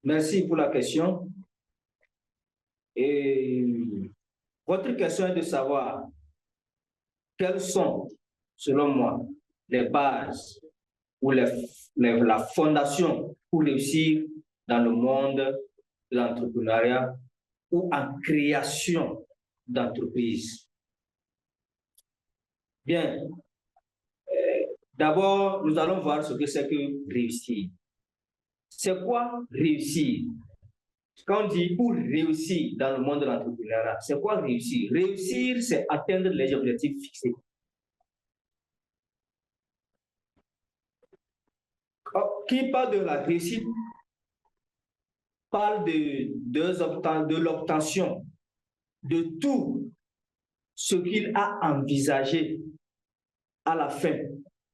Merci pour la question. Et votre question est de savoir quelles sont, selon moi, les bases ou la fondation pour réussir dans le monde de l'entrepreneuriat ou en création d'entreprise. Bien, d'abord, nous allons voir ce que c'est que réussir. C'est quoi réussir? Quand on dit pour réussir dans le monde de l'entrepreneuriat, c'est quoi réussir? Réussir, c'est atteindre les objectifs fixés. Qui parle de la réussite parle de l'obtention de tout ce qu'il a envisagé à la fin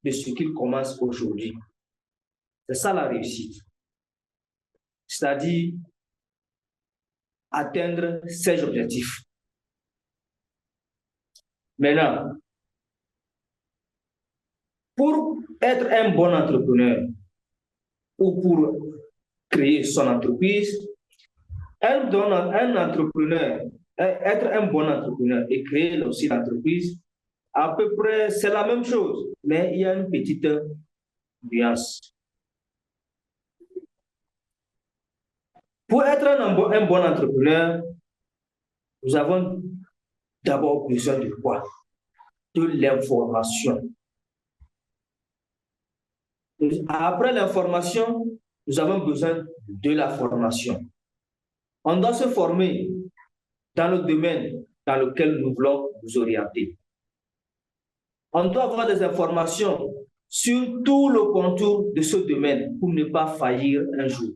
de ce qu'il commence aujourd'hui. C'est ça la réussite. C'est-à-dire atteindre ses objectifs. Maintenant, pour être un bon entrepreneur ou pour créer son entreprise, être un bon entrepreneur et créer aussi l'entreprise, à peu près, c'est la même chose, mais il y a une petite nuance. Pour être un bon entrepreneur, nous avons d'abord besoin de quoi? De l'information. Après l'information, nous avons besoin de la formation. On doit se former dans le domaine dans lequel nous voulons nous orienter. On doit avoir des informations sur tout le contour de ce domaine pour ne pas faillir un jour.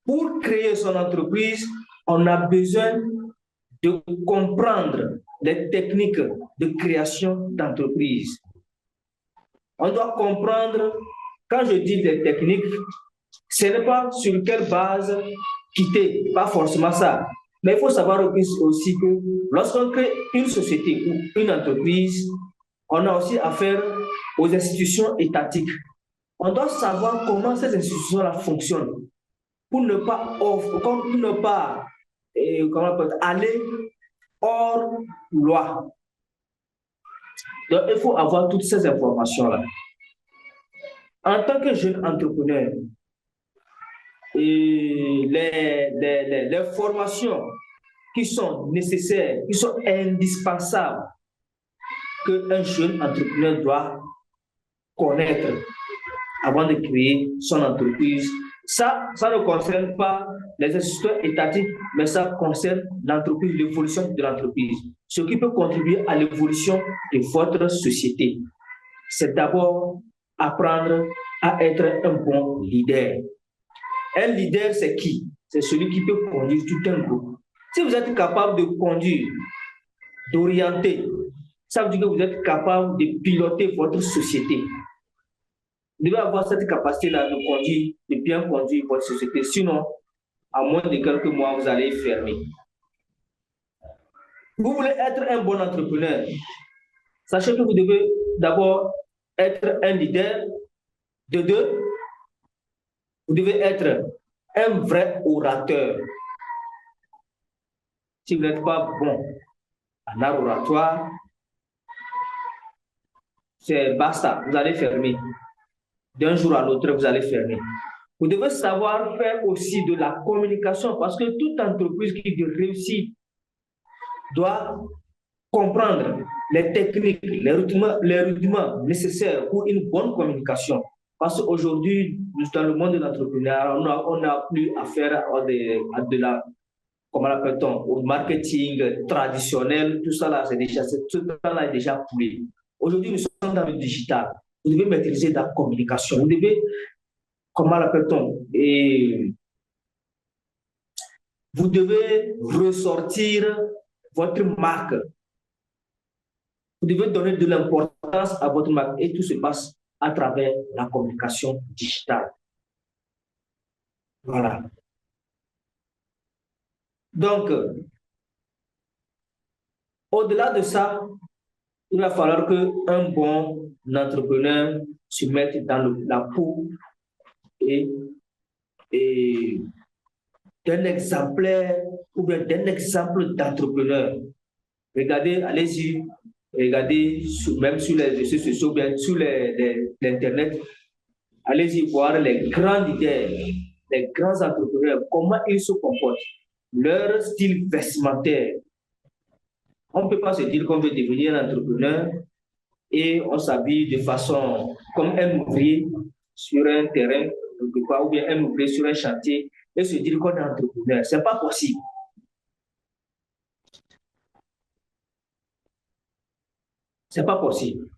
Pour créer son entreprise, on a besoin de comprendre les techniques de création d'entreprise. On doit comprendre, quand je dis les techniques, ce n'est pas sur quelle base quitter, pas forcément ça. Mais il faut savoir aussi que lorsqu'on crée une société ou une entreprise, on a aussi affaire aux institutions étatiques. On doit savoir comment ces institutions-là fonctionnent pour ne pas, aller hors loi. Donc, il faut avoir toutes ces informations-là. En tant que jeune entrepreneur, et les formations qui sont nécessaires, qui sont indispensables, qu'un jeune entrepreneur doit connaître avant de créer son entreprise. Ça ne concerne pas les institutions étatiques, mais ça concerne l'entreprise, l'évolution de l'entreprise. Ce qui peut contribuer à l'évolution de votre société, c'est d'abord apprendre à être un bon leader. Un leader, c'est qui? C'est celui qui peut conduire tout un groupe. Si vous êtes capable de conduire, d'orienter, ça veut dire que vous êtes capable de piloter votre société. Vous devez avoir cette capacité-là de conduire, de bien conduire votre société. Sinon, à moins de quelques mois, vous allez fermer. Vous voulez être un bon entrepreneur. Sachez que vous devez d'abord être un leader. De deux, vous devez être un vrai orateur. Si vous n'êtes pas bon en art oratoire, c'est basta, vous allez fermer. D'un jour à l'autre, vous allez fermer. Vous devez savoir faire aussi de la communication parce que toute entreprise qui veut réussir doit comprendre les techniques, les rudiments nécessaires pour une bonne communication. Parce qu'aujourd'hui, dans le monde de l'entrepreneuriat, on n'a plus affaire au marketing traditionnel. Tout ça là, est déjà coulé. Aujourd'hui, nous sommes dans le digital. Vous devez maîtriser la communication. Vous devez, vous devez ressortir votre marque. Vous devez donner de l'importance à votre marque et tout se passe à travers la communication digitale. Voilà. Donc, au-delà de ça, il va falloir qu'un bon entrepreneur se mette dans la peau et d'un exemplaire ou bien d'un exemple d'entrepreneur. Regardez, allez-y, regardez même sur les réseaux sociaux, bien sur l'Internet, allez-y voir les grands leaders, les grands entrepreneurs, comment ils se comportent, leur style vestimentaire. On ne peut pas se dire qu'on veut devenir un entrepreneur et on s'habille de façon comme un ouvrier sur un terrain, ou bien un ouvrier sur un chantier et se dire qu'on est entrepreneur. Ce n'est pas possible. Ce n'est pas possible.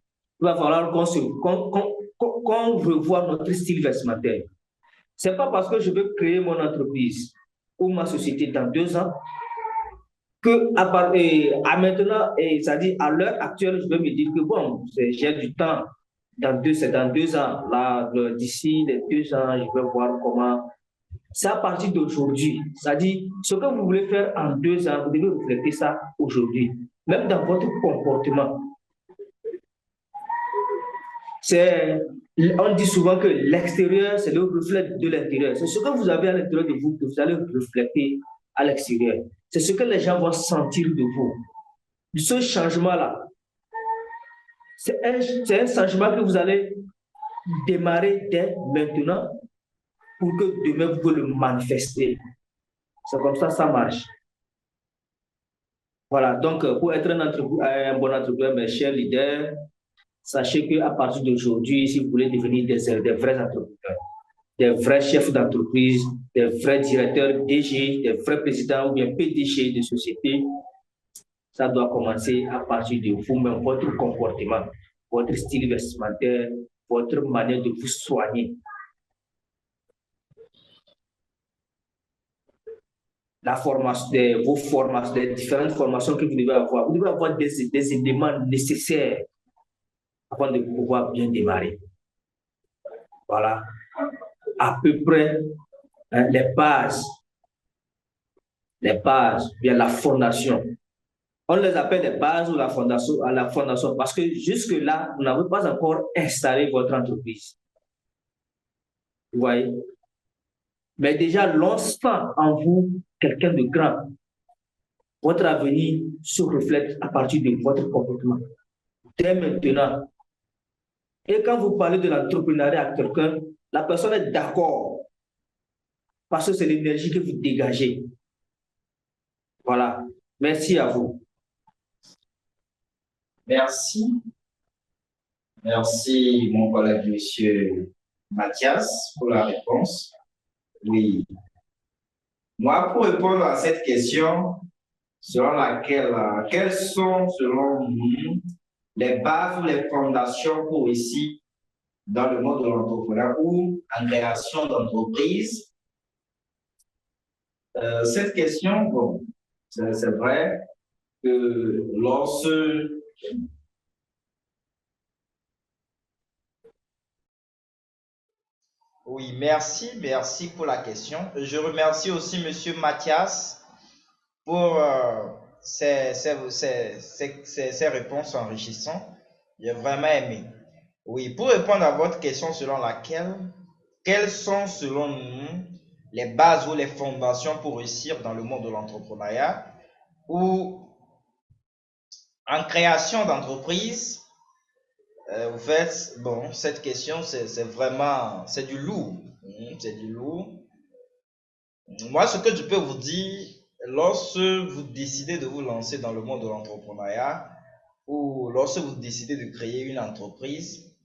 Il va falloir qu'on revoie notre style vestimentaire. Ce n'est pas parce que je veux créer mon entreprise ou ma société dans 2 ans que à maintenant, c'est-à-dire à l'heure actuelle, je vais me dire que bon, j'ai du temps. C'est dans 2 ans. Là, d'ici les 2 ans, je vais voir comment. C'est à partir d'aujourd'hui. C'est-à-dire, ce que vous voulez faire en 2 ans, vous devez refléter ça aujourd'hui. Même dans votre comportement. On dit souvent que l'extérieur, c'est le reflet de l'intérieur. C'est ce que vous avez à l'intérieur de vous que vous allez refléter à l'extérieur. C'est ce que les gens vont sentir de vous. Ce changement-là, c'est un changement que vous allez démarrer dès maintenant pour que demain vous pouvez le manifester. C'est comme ça marche. Voilà, donc pour être un bon entrepreneur, mes chers leaders, sachez qu'à partir d'aujourd'hui, si vous voulez devenir des vrais entrepreneurs, des vrais chefs d'entreprise, des vrais directeurs DG, des vrais présidents ou bien PDG de société, ça doit commencer à partir de vous-même, votre comportement, votre style vestimentaire, votre manière de vous soigner. La formation, vos formations, les différentes formations que vous devez avoir. Vous devez avoir des éléments nécessaires avant de pouvoir bien démarrer. Voilà, à peu près les bases, bien la fondation. On les appelle les bases ou la fondation parce que jusque-là, vous n'avez pas encore installé votre entreprise. Vous voyez? Mais déjà, lorsqu'en en vous quelqu'un de grand, votre avenir se reflète à partir de votre comportement. Dès maintenant. Et quand vous parlez de l'entrepreneuriat à quelqu'un, la personne est d'accord parce que c'est l'énergie que vous dégagez. Voilà. Merci à vous. Merci. Merci, mon collègue, monsieur Mathias, pour la réponse. Oui. Moi, pour répondre à cette question, selon laquelle, quelles sont, selon nous, les bases ou les fondations pour réussir dans le monde de l'entrepreneuriat ou en création d'entreprise? Cette question, bon, c'est vrai que lorsque Oui, merci pour la question. Je remercie aussi Monsieur Mathias pour ces réponses enrichissantes. J'ai vraiment aimé. Oui, pour répondre à votre question selon laquelle, quelles sont selon nous les bases ou les fondations pour réussir dans le monde de l'entrepreneuriat ou en création d'entreprise? Vous faites, bon, cette question, c'est vraiment, c'est du lourd. C'est du lourd. Moi, ce que je peux vous dire, lorsque vous décidez de vous lancer dans le monde de l'entrepreneuriat ou lorsque vous décidez de créer une entreprise,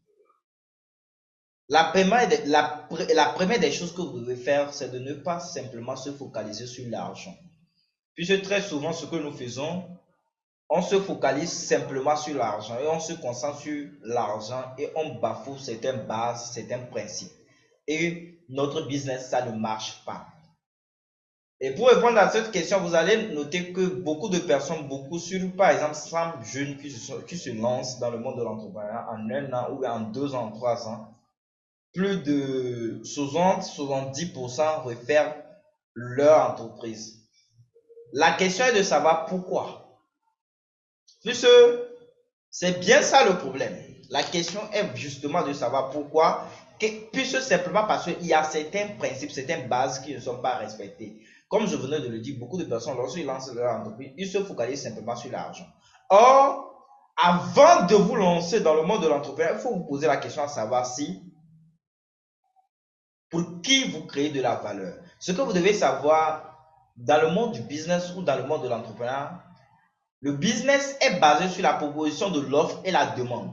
la première des choses que vous devez faire, c'est de ne pas simplement se focaliser sur l'argent. Puisque très souvent, ce que nous faisons, on se focalise simplement sur l'argent et on se concentre sur l'argent et on bafoue certaines bases, certains principes. Et notre business, ça ne marche pas. Et pour répondre à cette question, vous allez noter que beaucoup de personnes, par exemple 100 jeunes qui se lancent dans le monde de l'entrepreneuriat en 1 an ou en 2 ans, 3 ans, plus de 70% refaire leur entreprise. La question est de savoir pourquoi. Puisque c'est bien ça le problème. La question est justement de savoir pourquoi puisque simplement parce qu'il y a certains principes, certaines bases qui ne sont pas respectées. Comme je venais de le dire, beaucoup de personnes, lorsqu'ils lancent leur entreprise, ils se focalisent simplement sur l'argent. Or, avant de vous lancer dans le monde de l'entrepreneuriat, il faut vous poser la question à savoir si, pour qui vous créez de la valeur. Ce que vous devez savoir, dans le monde du business ou dans le monde de l'entrepreneuriat, le business est basé sur la proposition de l'offre et la demande.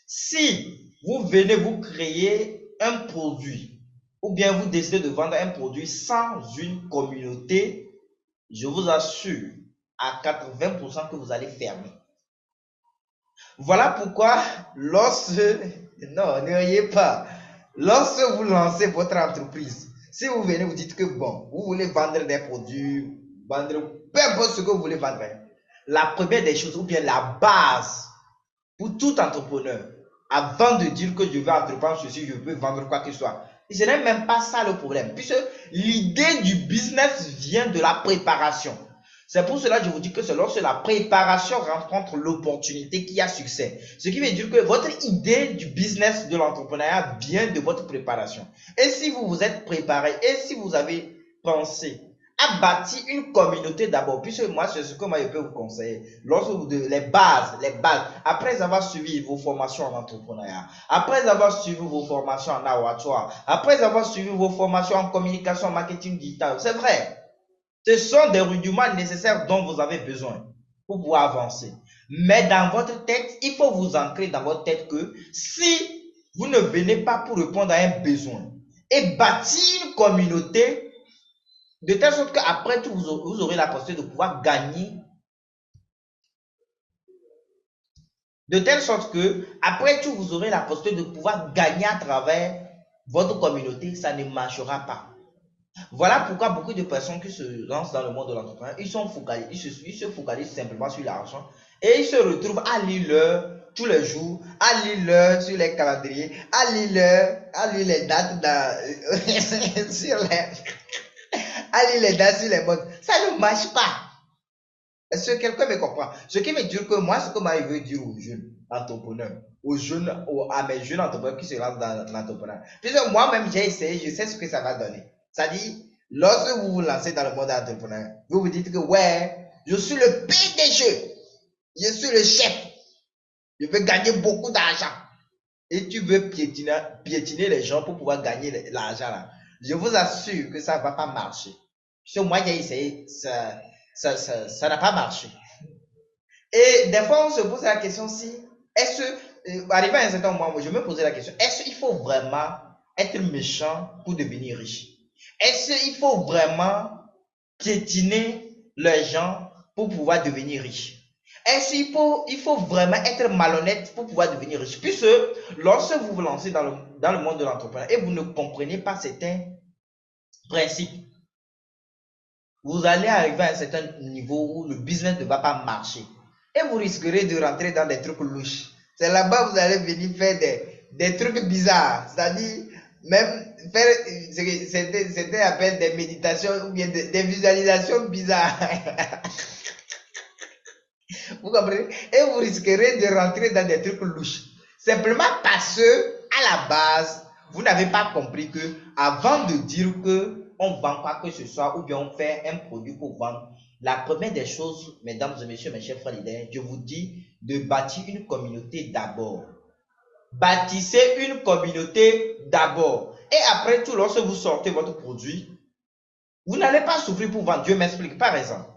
Si vous venez vous créer un produit ou bien vous décidez de vendre un produit sans une communauté, je vous assure à 80% que vous allez fermer. Voilà pourquoi non, ne riez pas. Lorsque vous lancez votre entreprise, si vous venez vous dites que bon, vous voulez vendre des produits, vendre peu importe ce que vous voulez vendre, la première des choses ou bien la base pour tout entrepreneur, avant de dire que je vais entreprendre ceci, je peux vendre quoi que ce soit, ce n'est même pas ça le problème, puisque l'idée du business vient de la préparation. C'est pour cela que je vous dis que c'est lorsque la préparation rencontre l'opportunité qu'il y a succès. Ce qui veut dire que votre idée du business de l'entrepreneuriat vient de votre préparation. Et si vous vous êtes préparé, et si vous avez pensé à bâtir une communauté d'abord, puisque moi, c'est ce que moi je peux vous conseiller. Lorsque vous les bases, après avoir suivi vos formations en entrepreneuriat, après avoir suivi vos formations en abattoir, après avoir suivi vos formations en communication, en marketing digital, c'est vrai. Ce sont des rudiments nécessaires dont vous avez besoin pour pouvoir avancer. Mais dans votre tête, il faut vous ancrer dans votre tête que si vous ne venez pas pour répondre à un besoin et bâtir une communauté, de telle sorte qu'après tout, vous aurez la possibilité de pouvoir gagner. De telle sorte que, après tout, vous aurez la possibilité de pouvoir gagner à travers votre communauté, ça ne marchera pas. Voilà pourquoi beaucoup de personnes qui se lancent dans le monde de l'entrepreneuriat, ils se focalisent simplement sur l'argent et ils se retrouvent à lire tous les jours, à lire sur les calendriers, à lire les dates sur les modes. Ça ne marche pas. Est-ce que quelqu'un me comprend? Ce qui veut dire que moi, ce que moi je veux dire aux jeunes entrepreneurs, à mes jeunes entrepreneurs qui se lancent dans l'entrepreneuriat, puisque moi-même j'ai essayé, je sais ce que ça va donner. C'est-à-dire, lorsque vous vous lancez dans le monde entrepreneur, vous vous dites que ouais, je suis le PDG, je suis le chef, je veux gagner beaucoup d'argent. Et tu veux piétiner les gens pour pouvoir gagner l'argent là. Je vous assure que ça ne va pas marcher. Parce que moi j'ai essayé, ça n'a pas marché. Et des fois on se pose la question si, est-ce que, arrivé à un certain moment, je me posais la question, est-ce qu'il faut vraiment être méchant pour devenir riche? Est-ce qu'il faut vraiment piétiner les gens pour pouvoir devenir riche? Est-ce qu'il faut vraiment être malhonnête pour pouvoir devenir riche? Puisque lorsque vous vous lancez dans le monde de l'entrepreneuriat et vous ne comprenez pas certains principes, vous allez arriver à un certain niveau où le business ne va pas marcher. Et vous risquerez de rentrer dans des trucs louches. C'est là-bas que vous allez venir faire des trucs bizarres. C'est-à-dire, même faire c'était appelé des méditations ou bien des visualisations bizarres. Vous comprenez? Et vous risquerez de rentrer dans des trucs louches. Simplement parce que, à la base, vous n'avez pas compris que, avant de dire que on vend quoi que ce soit ou bien on fait un produit pour vendre, la première des choses, mesdames et messieurs, mes chers frères leaders, je vous dis de bâtir une communauté d'abord. Bâtissez une communauté d'abord. Et après tout, lorsque vous sortez votre produit, vous n'allez pas souffrir pour vendre. Dieu m'explique. Par exemple,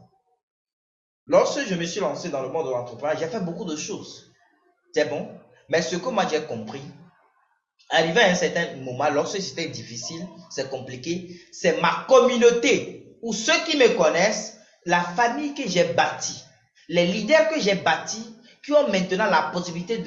lorsque je me suis lancé dans le monde de l'entrepreneuriat, j'ai fait beaucoup de choses. C'est bon. Mais ce que moi j'ai compris, arrivé à un certain moment, lorsque c'était difficile, c'est compliqué, c'est ma communauté ou ceux qui me connaissent, la famille que j'ai bâtie, les leaders que j'ai bâtis, qui ont maintenant la possibilité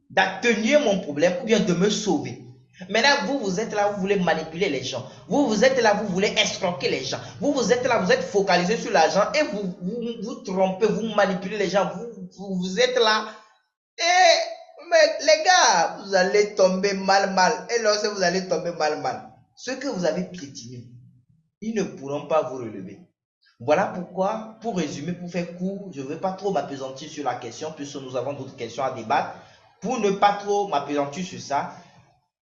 d'atténuer mon problème ou bien de me sauver. Maintenant, vous êtes là, vous voulez manipuler les gens. Vous êtes là, vous voulez escroquer les gens. Vous êtes là, vous êtes focalisé sur l'argent et vous trompez, vous manipulez les gens. Vous êtes là. Mais les gars, vous allez tomber mal. Et lorsque vous allez tomber mal, ceux que vous avez piétinés, ils ne pourront pas vous relever. Voilà pourquoi, pour résumer, pour faire court, je ne veux pas trop m'appesantir sur la question, puisque nous avons d'autres questions à débattre. Pour ne pas trop m'appesantir sur ça,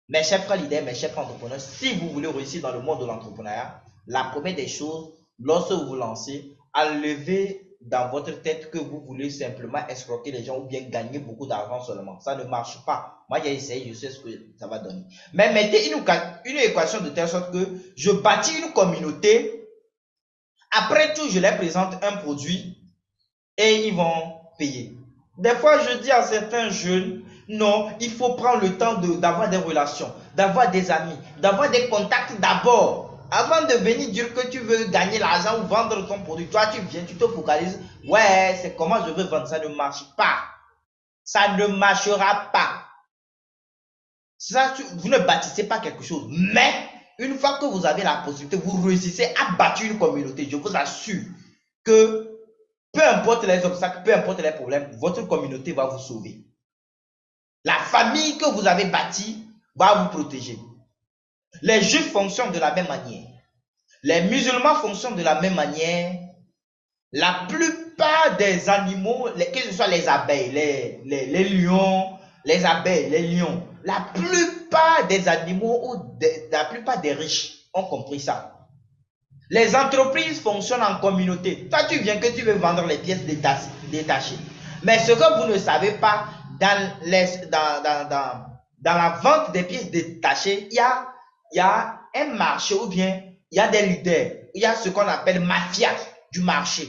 Mes chers frères leaders, mes chers frères entrepreneurs, si vous voulez réussir dans le monde de l'entrepreneuriat, la première des choses, lorsque vous vous lancez, enlevez dans votre tête que vous voulez simplement escroquer les gens ou bien gagner beaucoup d'argent seulement. Ça ne marche pas. Moi, j'ai essayé, je sais ce que ça va donner. Mais mettez une équation de telle sorte que je bâtis une communauté. Après tout, je leur présente un produit et ils vont payer. Des fois, je dis à certains jeunes, non, il faut prendre le temps d'avoir des relations, d'avoir des amis, d'avoir des contacts d'abord. Avant de venir dire que tu veux gagner l'argent ou vendre ton produit, toi tu viens, tu te focalises. Ouais, c'est comment je veux vendre, ça ne marche pas. Ça ne marchera pas. Ça, vous ne bâtissez pas quelque chose. Mais une fois que vous avez la possibilité, vous réussissez à bâtir une communauté. Je vous assure que peu importe les obstacles, peu importe les problèmes, votre communauté va vous sauver. La famille que vous avez bâtie va vous protéger. Les juifs fonctionnent de la même manière. Les musulmans fonctionnent de la même manière. La plupart des animaux, que ce soit les abeilles, les lions, les abeilles, les lions, la plupart des animaux ou la plupart des riches ont compris ça. Les entreprises fonctionnent en communauté. Toi, tu viens que tu veux vendre les pièces détachées. Mais ce que vous ne savez pas, dans la vente des pièces détachées, il y a un marché ou bien il y a des leaders. Il y a ce qu'on appelle mafia du marché.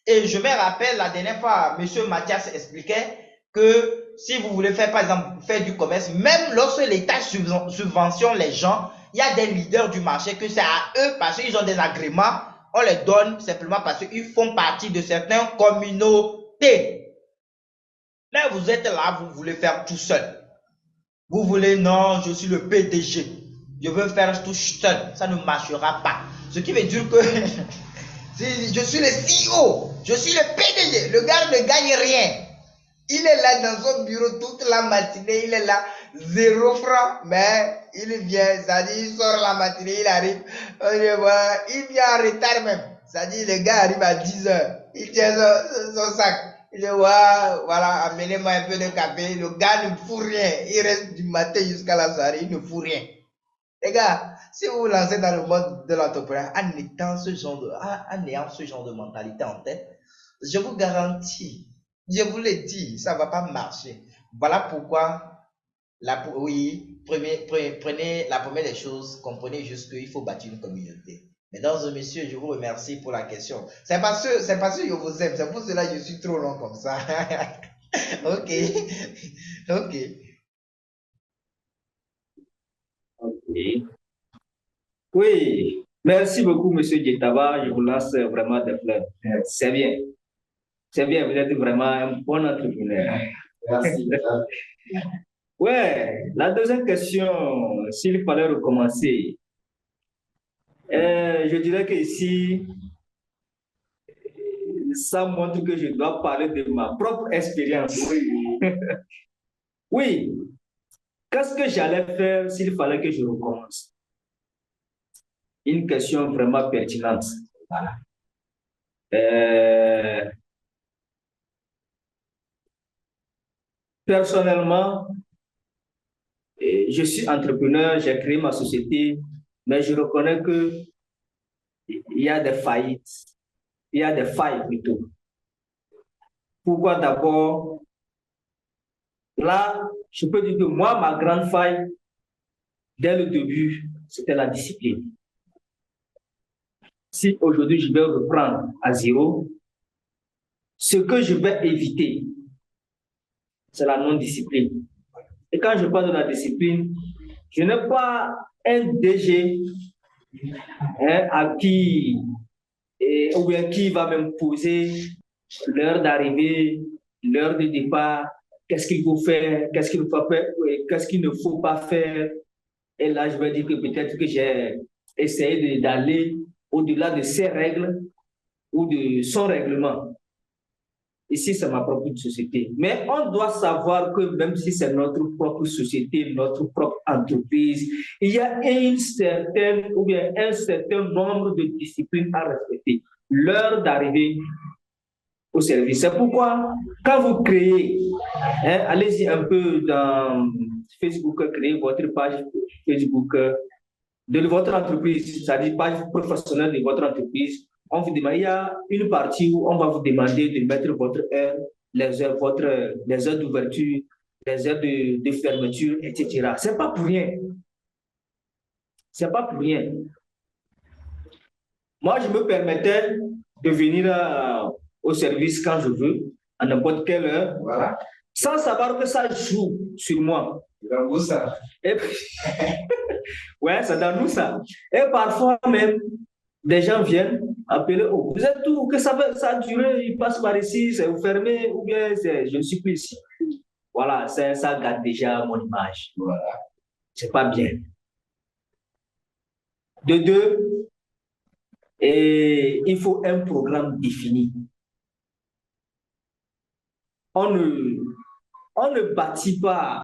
Et je me rappelle la dernière fois, M. Mathias expliquait que si vous voulez faire, par exemple, faire du commerce, même lorsque l'État subventionne les gens, il y a des leaders du marché que c'est à eux parce qu'ils ont des agréments. On les donne simplement parce qu'ils font partie de certaines communautés. Là, vous êtes là, vous voulez faire tout seul. Vous voulez, non, je suis le PDG. Je veux faire tout seul. Ça ne marchera pas. Ce qui veut dire que je suis le CEO. Je suis le PDG. Le gars ne gagne rien. Il est là dans son bureau toute la matinée. Il est là, 0 francs. Mais il vient, c'est-à-dire, il sort la matinée, il arrive. Il vient en retard même. C'est-à-dire, le gars arrive à 10 heures. Il tient son sac. Il dit, voilà, amenez-moi un peu de café. Le gars ne fout rien. Il reste du matin jusqu'à la soirée. Il ne fout rien. Les gars, si vous vous lancez dans le monde de l'entrepreneuriat en ayant ce genre de mentalité en tête, je vous garantis, je vous l'ai dit, ça ne va pas marcher. Voilà pourquoi, prenez la première des choses, comprenez juste qu'il faut bâtir une communauté. Mesdames et messieurs, je vous remercie pour la question. C'est parce que je vous aime, c'est pour cela que je suis trop long comme ça. Ok. Oui, merci beaucoup, Monsieur Djetaba. Je vous lance vraiment des fleurs. C'est bien. C'est bien, vous êtes vraiment un bon entrepreneur. Merci. Ouais, la deuxième question, s'il fallait recommencer, je dirais que ici, ça montre que je dois parler de ma propre expérience. Oui, qu'est-ce que j'allais faire s'il fallait que je recommence? Une question vraiment pertinente. Personnellement, je suis entrepreneur, j'ai créé ma société, mais je reconnais qu'il y a des faillites, il y a des failles plutôt. Pourquoi d'abord? Là, je peux dire que moi, ma grande faille, dès le début, c'était la discipline. Si aujourd'hui je vais reprendre à zéro, ce que je vais éviter, c'est la non-discipline. Et quand je parle de la discipline, je n'ai pas un DG à qui, ou bien qui va m'imposer l'heure d'arrivée, l'heure de départ, qu'est-ce qu'il faut faire, qu'est-ce qu'il faut faire, qu'est-ce qu'il ne faut pas faire. Et là, je vais dire que peut-être que j'ai essayé d'aller au-delà de ces règles ou de son règlement. Ici, c'est ma propre société. Mais on doit savoir que même si c'est notre propre société, notre propre entreprise, il y a un certain nombre de disciplines à respecter. L'heure d'arrivée au service. C'est pourquoi, quand vous créez, hein, allez-y un peu dans Facebook, créez votre page Facebook de votre entreprise, c'est-à-dire page professionnelle de votre entreprise. On vous demande, il y a une partie où on va vous demander de mettre votre heure, les heures d'ouverture, les heures de fermeture, etc. C'est pas pour rien. C'est pas pour rien. Moi, je me permettais de venir au service quand je veux, à n'importe quelle heure, Voilà. sans savoir que ça joue sur moi. Dans vous, ça. Et puis, ouais, c'est dans nous ça. Et parfois même, des gens viennent appeler, oh, vous êtes où? Que ça a duré, ils passent par ici, c'est vous fermé, ou bien je ne suis plus ici. Voilà, ça gâte déjà mon image. Voilà. C'est pas bien. De deux, et il faut un programme défini. On ne bâtit pas